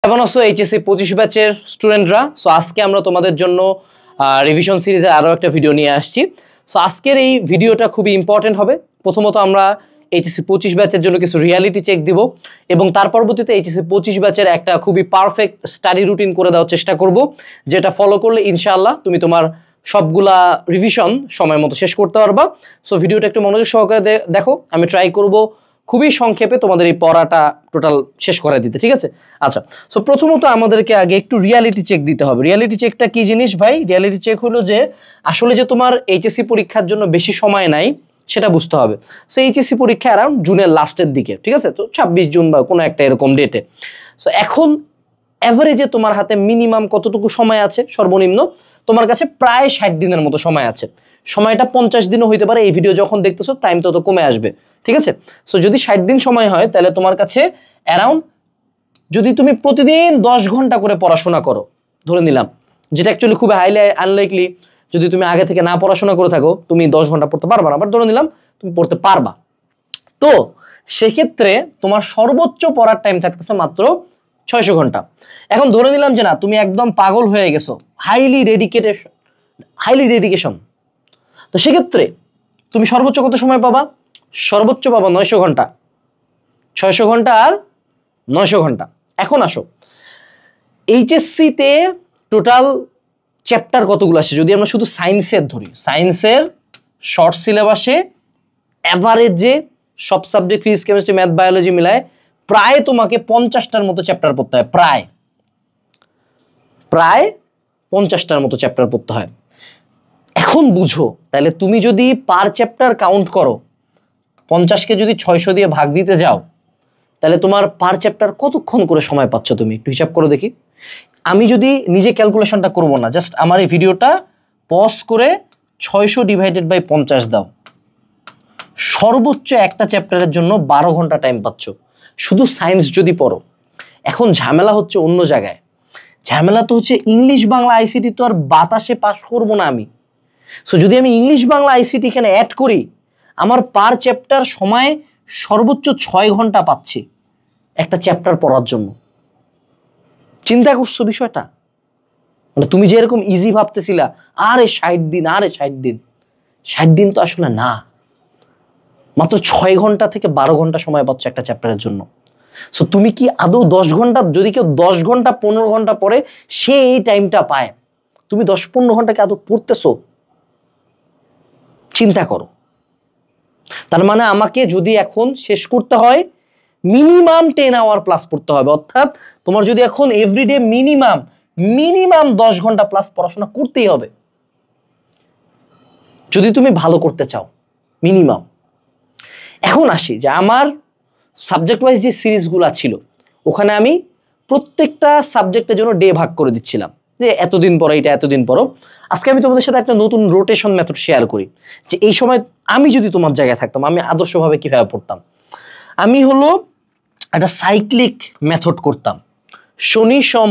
কেমন আছো এইচএসসি 25 ব্যাচের স্টুডেন্টরা? সো আজকে আমরা তোমাদের জন্য রিভিশন সিরিজের আরও একটা ভিডিও নিয়ে আসছি। সো আজকের এই ভিডিওটা খুবই ইম্পর্টেন্ট হবে। প্রথমত আমরা এইচএসসি 25 ব্যাচের জন্য কিছু রিয়ালিটি চেক দিব এবং তার পরবর্তীতে এইচএসসি 25 ব্যাচের একটা খুবই পারফেক্ট স্টাডি রুটিন করে দেওয়ার চেষ্টা করব, যেটা ফলো করলে ইনশাআল্লাহ তুমি তোমার সবগুলা রিভিশন সময় মতো শেষ করতে পারবা। সো ভিডিওটা একটু মনোযোগ সহকারে দেখো। আমি ট্রাই করব খুবই সংক্ষেপে তোমাদের এই পড়াটা টোটাল শেষ করে দিতে, ঠিক আছে? আচ্ছা, সো প্রথমত আমাদেরকে আগে একটু রিয়ালিটি চেক দিতে হবে। রিয়ালিটি চেকটা কি জিনিস ভাই? রিয়ালিটি চেক হলো যে আসলে যে তোমার এইচএসসি পরীক্ষার জন্য বেশি সময় নাই সেটা বুঝতে হবে। সো এইচএসসি পরীক্ষা অ্যারাউন্ড জুনের লাস্টের দিকে, ঠিক আছে? তো 26 জুন বা কোনো একটা এরকম ডেটে। সো এখন অ্যাভারেজে তোমার হাতে মিনিমাম কতটুকু সময় আছে? সর্বনিম্ন তোমার কাছে প্রায় 60 দিনের মতো সময় আছে। সময়টা 50 দিনও হইতে পারে। এই ভিডিও যখন দেখতেছো টাইম তত কমে আসবে, ঠিক আছে? সো যদি 60 দিন সময় হয় তাহলে তোমার কাছে অ্যারাউন্ড, যদি তুমি প্রতিদিন 10 ঘন্টা করে পড়াশোনা করো ধরে নিলাম, যেটা অ্যাকচুয়ালি খুবই হাইলি আনলাইকলি, যদি তুমি আগে থেকে না পড়াশোনা করে থাকো তুমি 10 ঘন্টা পড়তে পারবা না, বাট ধরে নিলাম তুমি পড়তে পারবা, তো সেক্ষেত্রে তোমার সর্বোচ্চ পড়ার টাইম থাকতেছে মাত্র 600 ঘন্টা। এখন ধরে নিলাম যে না, তুমি একদম পাগল হয়ে গেছো, হাইলি ডেডিকেশন, তো সেক্ষেত্রে তুমি সর্বোচ্চ কত সময় পাবা? সর্বোচ্চ পাবা 900 ঘন্টা। 600 ঘন্টা আর 900 ঘন্টা। এখন আসো, এইচএসসিতে টোটাল চ্যাপ্টার কতগুলো আসে? যদি আমরা শুধু সায়েন্সের ধরি, সায়েন্সের শর্ট সিলেবাসে অ্যাভারেজে সব subject physics chemistry math biology মিলায় প্রায় তোমাকে 50টার মতো চ্যাপ্টার পড়তে হয়। প্রায় 50টার মতো চ্যাপ্টার পড়তে হয়। এখন বুঝো, তাহলে তুমি যদি পার চ্যাপ্টার কাউন্ট করো, 50কে যদি 600 দিয়ে ভাগ দিতে যাও, তাহলে তোমার পার চ্যাপ্টার কতক্ষণ করে সময় পাচ্ছ তুমি? একটু হিসাব করো দেখি। আমি যদি নিজে ক্যালকুলেশনটা করবো না, জাস্ট আমার এই ভিডিওটা পজ করে 600 ডিভাইডেড বাই 50 দাও, সর্বোচ্চ একটা চ্যাপ্টারের জন্য 12 ঘন্টা টাইম পাচ্ছ, শুধু সায়েন্স যদি পড়ো। এখন ঝামেলা হচ্ছে অন্য জায়গায়। ঝামেলা তো হচ্ছে ইংলিশ বাংলা আইসিটি তো আর বাতাসে পাস করবো না আমি। সো যদি আমি ইংলিশ বাংলা আইসিটি এখানে অ্যাড করি, আমার পার চ্যাপ্টার সময় সর্বোচ্চ 6 ঘন্টা পাচ্ছি একটা চ্যাপ্টার পড়ার জন্য। চিন্তা করছো বিষয়টা? মানে তুমি যে এরকম ইজি ভাবতেছিলা, আরে 60 দিন, 60 দিন তো আসলে না, মাত্র 6 ঘন্টা থেকে 12 ঘন্টা সময় পাচ্ছ একটা চ্যাপ্টারের জন্য। সো তুমি কি আদৌ 10 ঘন্টা, যদি কেউ 10 ঘন্টা 15 ঘন্টা পড়ে সে এই টাইমটা পায়, তুমি 10-15 ঘন্টাকে আদৌ পড়তেছো? চিন্তা করো। তার মানে আমাকে যদি এখন শেষ করতে হয় মিনিমাম 10 আওয়ার প্লাস পড়তে হবে। অর্থাৎ তোমার যদি এখন এভরিডে মিনিমাম 10 ঘন্টা প্লাস পড়াশোনা করতেই হবে যদি তুমি ভালো করতে চাও, মিনিমাম। এখন আসি যে আমার সাবজেক্ট ওয়াইজ যে সিরিজগুলো ছিল, ওখানে আমি প্রত্যেকটা সাবজেক্টের জন্য ডে ভাগ করে দিচ্ছিলাম, যে এতদিন পড়ো এটা, এতদিন পড়ো। আজকে আমি তোমাদের সাথে একটা নতুন রোটেশন মেথড শেয়ার করি, যে এই সময় আমি যদি তোমার জায়গায় থাকতাম আমি আদর্শভাবে কিভাবে পড়তাম। আমি হলো একটা সাইক্লিক মেথড করতাম। শনি সোম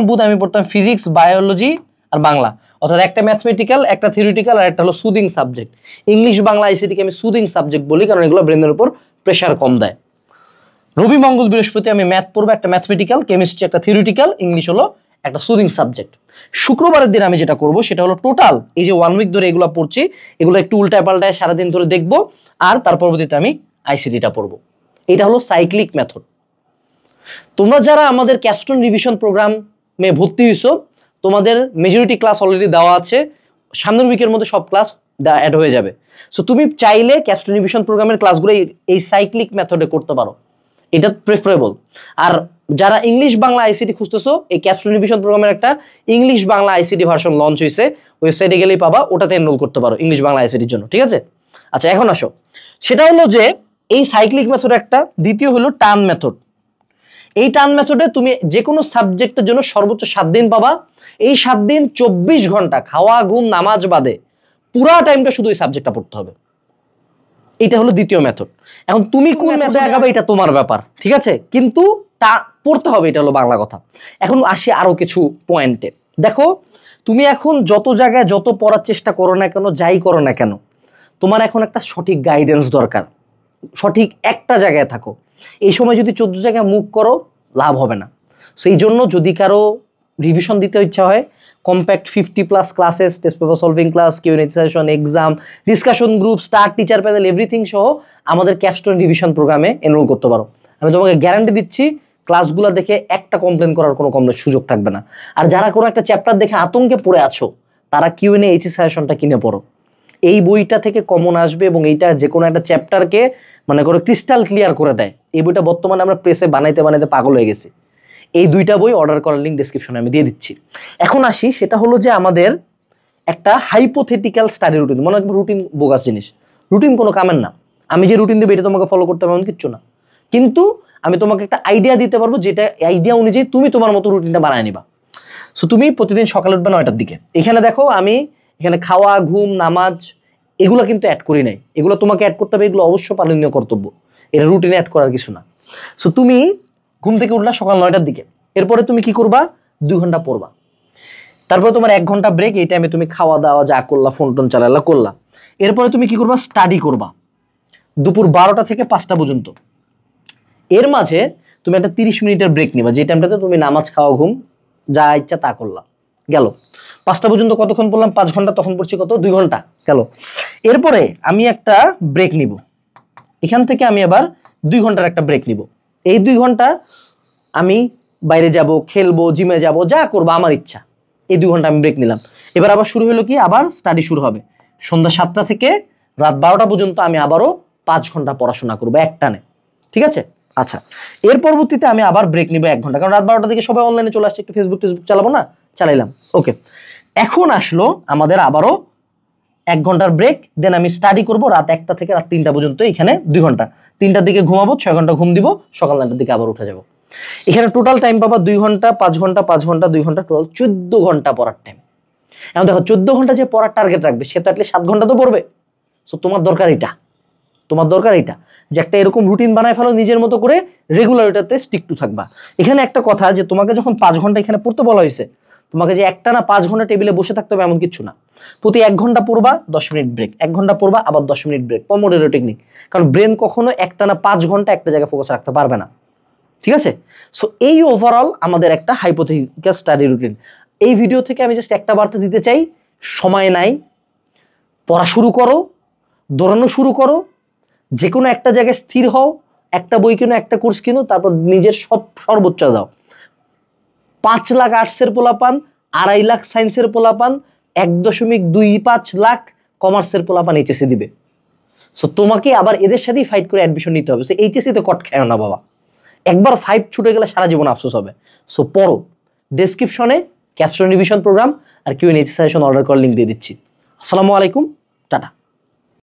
বুধ আমি পড়তাম ফিজিক্স, বায়োলজি আর বাংলা, অর্থাৎ একটা ম্যাথমেটিক্যাল, একটা থিওরিটিক্যাল আর একটা হলো সুদিং সাবজেক্ট। ইংলিশ বাংলা আইসিটিকে আমি সুদিং সাবজেক্ট বলি, কারণ এগুলো ব্রেনের উপর প্রেশার কম দেয়। রবি মঙ্গল বৃহস্পতি আমি ম্যাথ পড়বো, একটা ম্যাথমেটিক্যাল, কেমিস্ট্রি একটা থিওরিটিক্যাল, ইংলিশ হলো একটা সুদিং সাবজেক্ট। শুক্রবারের দিন আমি যেটা করবো সেটা হলো টোটাল এই যে 1 উইক ধরে এগুলো পড়ছি, এগুলো একটু উল্টায় পাল্টায় সারাদিন ধরে দেখবো, আর তার পরবর্তীতে আমি আইসিটিটা পড়বো। এটা হলো সাইক্লিক মেথড। তোমরা যারা আমাদের ক্যাপস্টোন রিভিশন প্রোগ্রামে ভর্তি হয়েছো, তোমাদের মেজরিটি ক্লাস অলরেডি দেওয়া আছে, সামনের উইকের মধ্যে সব ক্লাস অ্যাড হয়ে যাবে। সো তুমি চাইলে ক্যাপস্টোন রিভিশন প্রোগ্রামের ক্লাসগুলো এই সাইক্লিক মেথডে করতে পারো, এটা প্রেফারেবল। আর যারা ইংলিশ বাংলা আইসিটি খুঁজতেছো, এই ক্যাপস্টোন রিভিশন প্রোগ্রামের একটা English Bangla ICT version launch হয়েছে, ওয়েবসাইটে গেলেই পাবা, ওটাতে এনরোল করতে পারো ইংলিশ বাংলা আইসিটির জন্য, ঠিক আছে? আচ্ছা, এখন আসো, সেটা হলো যে এই সাইক্লিক মেথড একটা, দ্বিতীয় হলো টার্ন মেথড। এই টার্ন মেথডে তুমি যে কোনো সাবজেক্টের জন্য সর্বোচ্চ 7 দিন পাবা। এই 7 দিন 24 ঘন্টা খাওয়া ঘুম নামাজ বাদে পুরা টাইমটা শুধু এই সাবজেক্টটা পড়তে হবে। এটা হলো দ্বিতীয় মেথড। এখন তুমি কোন মেথডে আগাবে এটা তোমার ব্যাপার, ঠিক আছে? কিন্তু তা পড়তে হবে, এটা হলো বাংলা কথা। এখন আসি আরো কিছু পয়েন্টে। দেখো, তুমি এখন যত জায়গায় যত পড়ার চেষ্টা করো না কেন, যাই করো না কেন, তোমার এখন একটা সঠিক গাইডেন্স দরকার, সঠিক একটা জায়গায় থাকো। এই সময় যদি 14 জায়গায় মুভ করো লাভ হবে না। সেই জন্য যদি কারো রিভিশন দিতে ইচ্ছা হয়, compact 50+ classes, test paper solving class, QnA session, exam, discussion group, star teacher panel, everything সহ আমাদের ক্যাপস্টোন রিভিশন প্রোগ্রামে এনরোল করতে পারো। আমি তোমাকে গ্যারান্টি দিচ্ছি ক্লাসগুলো দেখে একটা কমপ্লেন করার কোনো সুযোগ থাকবে না। আর যারা কোনো একটা চ্যাপ্টার দেখে আতঙ্কে পড়ে আছো তারা কিউএনএ এইচএস সাজেশনটা কিনে পড়ো। এই বইটা থেকে কমন আসবে এবং এইটা যে কোনো একটা চ্যাপ্টারকে মানে করে ক্রিস্টাল ক্লিয়ার করে দেয়। এই বইটা বর্তমানে আমরা প্রেসে বানাইতে পাগল হয়ে গেছি। এই দুইটা বই অর্ডার করার লিঙ্ক ডেসক্রিপশনে আমি দিয়ে দিচ্ছি। এখন আসি, সেটা হলো যে আমাদের একটা হাইপোথেটিক্যাল স্টাডি রুটিন। মনে রাখবে রুটিন বোগাস জিনিস, রুটিন কোনো কামের না। আমি যে রুটিন দেবো এটা তোমাকে ফলো করতে হবে এমন কিচ্ছু না, কিন্তু আমি তোমাকে একটা আইডিয়া দিতে পারবো যেটা আইডিয়া অনুযায়ী তুমি তোমার মতো রুটিনটা বানায় নিবা। সো তুমি প্রতিদিন সকালে উঠবে 9টার দিকে। এখানে দেখো আমি এখানে খাওয়া, ঘুম, নামাজ এগুলো কিন্তু অ্যাড করি নাই, এগুলো তোমাকে অ্যাড করতে হবে, এগুলো অবশ্য পালনীয় কর্তব্য, এটা রুটিনে অ্যাড করার কিছু না। সো তুমি ঘুম থেকে উঠলা সকাল 9টার দিকে, এরপরে তুমি কি করবা, 2 ঘন্টা পড়বা, তারপরে তোমার 1 ঘন্টা ব্রেক, এই টাইমে তুমি খাওয়া দাওয়া যা করলা, ফোন টোন চালালা করলা। এরপরে তুমি কি করবা, স্টাডি করবা দুপুর 12টা থেকে 5টা পর্যন্ত। এর মাঝে তুমি একটা 30 মিনিটের ব্রেক নিবা, যে টাইমটাতে তুমি নামাজ, খাওয়া, ঘুম যা ইচ্ছা তা করলা, গেল। 5টা পর্যন্ত কতক্ষণ পড়লাম, 5 ঘন্টা, তখন পড়ছি কত, 2 ঘন্টা, গেল। এরপরে আমি একটা ব্রেক নিব, এখান থেকে আমি আবার 2 ঘন্টার একটা ব্রেক নিব। এই 2 ঘন্টা আমি বাইরে যাব, খেলবো, জিমে যাব, যা করবো আমার ইচ্ছা। এই 2 ঘন্টা আমি ব্রেক নিলাম। এবার আবার শুরু হলো কি, আবার স্টাডি শুরু হবে সন্ধ্যা 7টা থেকে রাত 12টা পর্যন্ত। আমি আবারও 5 ঘন্টা পড়াশোনা করবো একটানে, ঠিক আছে? আচ্ছা, এর পরবর্তীতে আমি আবার ব্রেক নিব 1 ঘন্টা, কারণ রাত 12টা থেকে সবাই অনলাইনে চলে আসছে, একটু ফেসবুক চালাবো না, চালাইলাম, ওকে। এখন আসলো আমাদের আবারও 1 ঘন্টার ব্রেক, দেন আমি স্টাডি করব রাত 1টা থেকে রাত 3টা পর্যন্ত, এখানে 2 ঘন্টা। 3টার দিকে ঘুমাবো, 6 ঘন্টা ঘুম দিব, সকাল 9টার দিকে আবার উঠে যাব। এখানে টোটাল টাইম পাবা 2 ঘন্টা, 5 ঘন্টা, 5 ঘন্টা, 2 ঘন্টা, টোটাল 14 ঘন্টা পড়ার টাইম। এখন দেখো 14 ঘন্টা যে পড়ার টার্গেট রাখবে সে তো অ্যাটলিস্ট 7 ঘন্টা তো পড়বে। সো তোমার দরকার এটা যে একটা এরকম রুটিন বানায় ফেলো নিজের মতো করে, রেগুলার এটাতে স্টিক টু থাকবা। এখানে একটা কথা, যে তোমাকে যখন 5 ঘন্টা এখানে পড়তে বলা হয়েছে, তোমাকে যে একটা না 5 ঘন্টা টেবিলে বসে থাকতে হবে এমন কিছু না। প্রতি 1 ঘন্টা পড়বা, 10 মিনিট ব্রেক, 1 ঘন্টা পড়বা, আবার 10 মিনিট ব্রেক, পমোডোরো টেকনিক। কারণ ব্রেন কখনো একটা না 5 ঘন্টা একটা জায়গায় ফোকাস রাখতে পারবে না, ঠিক আছে? সো এই ওভারঅল আমাদের একটা হাইপোথেটিক্যাল স্টাডি রুটিন। এই ভিডিও থেকে আমি জাস্ট একটা বার্তা দিতে চাই, সময় নাই, পড়া শুরু করো, দৌড়ানো শুরু করো, যে কোনো একটা জায়গায় স্থির হও, একটা বই কিনো, একটা কোর্স কিনো, তারপর নিজের সর্বোচ্চ দাও। 5 লাখ আর্টসের পোলাপান, 2.5 লাখ সায়েন্সের পোলাপান, 1.25 লাখ কমার্সের পোলাপান এইচএসসি দিবে। সো তোমাকে আবার এদের সাথেই ফাইট করে অ্যাডমিশন নিতে হবে। সো এইচএসসি তো কট খায় না বাবা, একবার 5 ছুটে গেলে সারা জীবন আফসোস হবে। সো পড়ো, ডেসক্রিপশনে ক্যাপস্টোন রিভিশন প্রোগ্রাম আর কিউএনএ সাজেশন অর্ডার করার লিঙ্ক দিয়ে দিচ্ছি। আসসালামু আলাইকুম, টাটা।